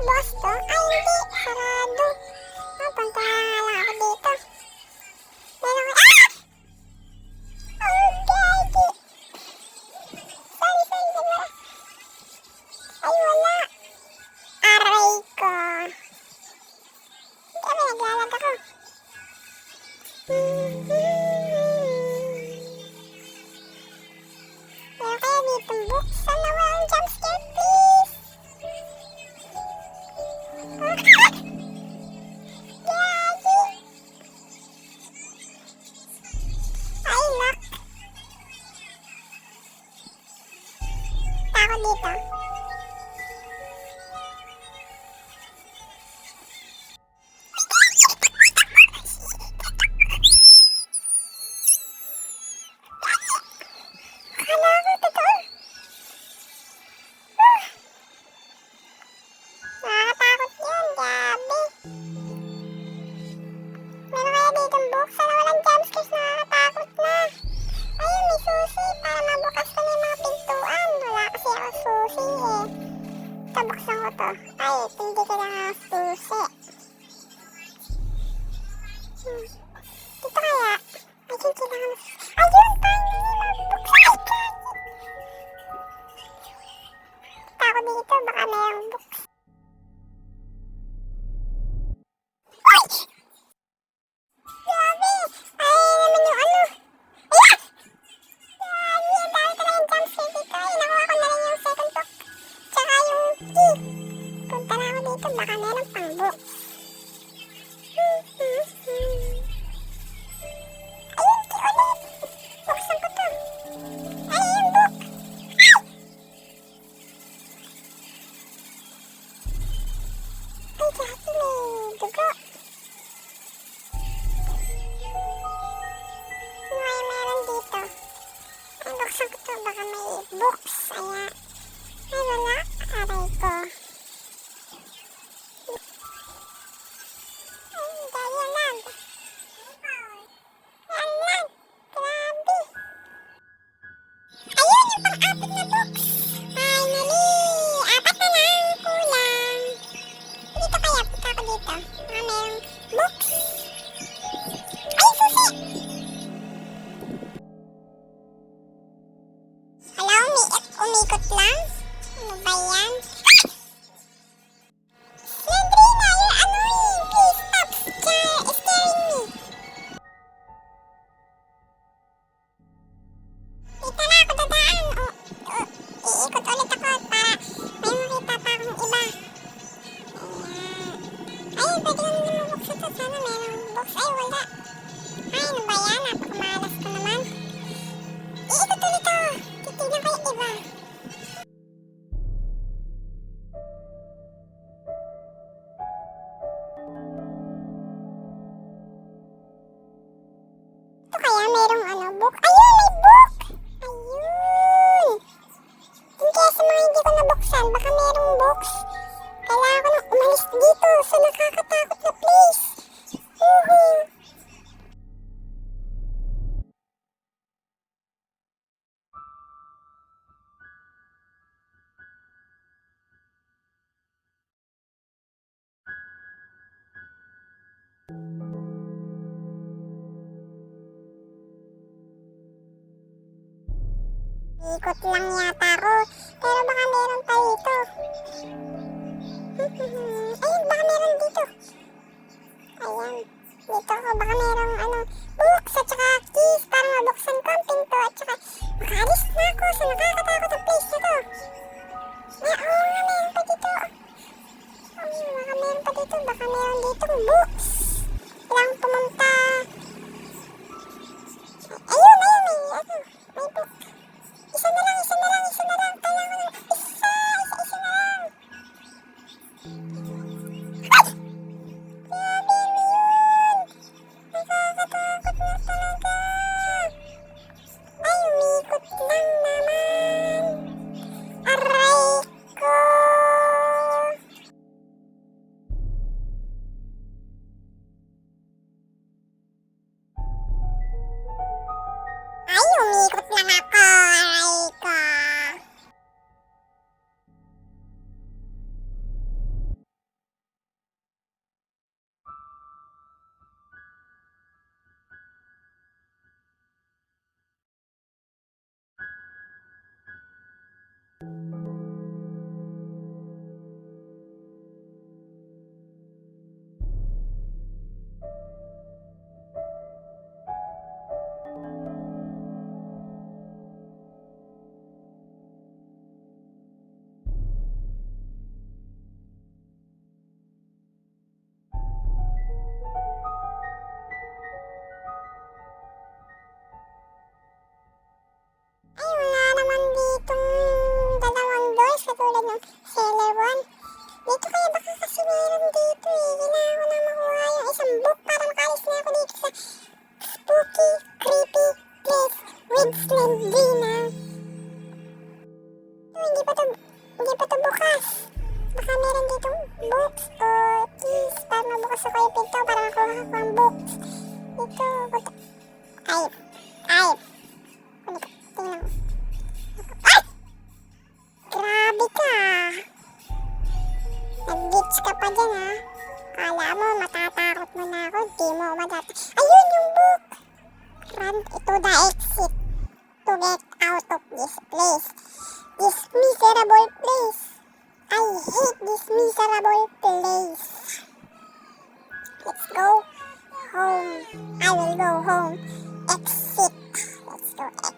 bukas to? Ay, hindi. Sarado. Punta nga lang ako dito. Meron ko. Okay. Sorry. Ay, wala. Aray ko. Hindi kami naglalag ako. Meron kaya ditong book. Sana walang jumpscare, please. Gagi. Ay, lock. Takot dito. Kala ko totoo. Nakakatakot yun, gabi. Meron kaya ditong book. Sana walang jumpscares, nakakatakot na. Ayun, may susi para mabukas ko na yung mga pintuan. Wala kasi ako susi eh. Ito, buksan ko to. Ay, hindi kailangan ng susi. Dito kaya? I think kailangan ng susi. Ayun, finally, mabuksan. Ako dito, baka mayroong books. Uy! Grabe! Ay, naman yung ano. Ayan! Grabe, ang dami talagang jumpscare dito. Ay, nakuha ko na rin yung second book. Tsaka yung key. Punta na ako dito, baka mayroong pang book. Ayun, key ulit. Buksan ko to. Ay, yung book. Ay, gagi, may dugo. Ano kaya meron dito? Ay, buksan ko to. Baka may books. Ayan. Ay, wala. Aray ko. Ay, dahil yan lang. Yan lang. Grabe. Ayun, yung pang-apat na books. Finally. Apat na lang. Kulang. Dito kaya, punta ako dito. Baka mayroong books. Ay, susi! Hello, umikot lang? Ano ba yan? Slendrina, you're annoying! Please stop scaring me! Dito na ako dadaan. Iikot ulit ako para may makita pa akong iba. Ayun, pwede ko naman mabuksan to. Sana mayroong box. Ay, wala. Ay, ano ba yan? Napakamalas ko naman. Iikot ulit ako. Titignan ko yung iba. Ito kaya mayroong ano, book? Ayun, may book! Ayun! Yung kaya sa mga hindi ko nabuksan, baka mayroong books. Kailangan ko nang umalis dito sa nakakatakot na place. Woohoo! Ikot lang yata ako, pero baka meron pa dito. Ayun, baka meron dito. Ayan, dito ako, baka merong ano, books at saka keys para mabuksan ko ang pinto at saka makaalis na ako sa nakakatakot na place na to. Oo nga, meron pa dito. Baka meron pa dito, baka meron ditong books. Kailangan pumunta. Ayun, may book. Isa na lang. Kailangan ko ng isa na lang. Ay! Grabe mo yun! Nakakatakot na talaga. Ay, umikot lang naman. Aray ko! Ay, umikot lang ako. Aray ko! books o keys para mabukas ako yung pinto para makuha ko ang books. Dito, punta. Ay! Ay! Kunin ko. Tingnan mo. Ay! Grabe ka! Nag-glitch ka pa dyan, ha? Kala mo, matatakot mo na ako. Di mo ayun yung book! Run to the exit to get out of this place. This miserable place. I hate this miserable place. Let's go home. I will go home. Exit. Let's go exit.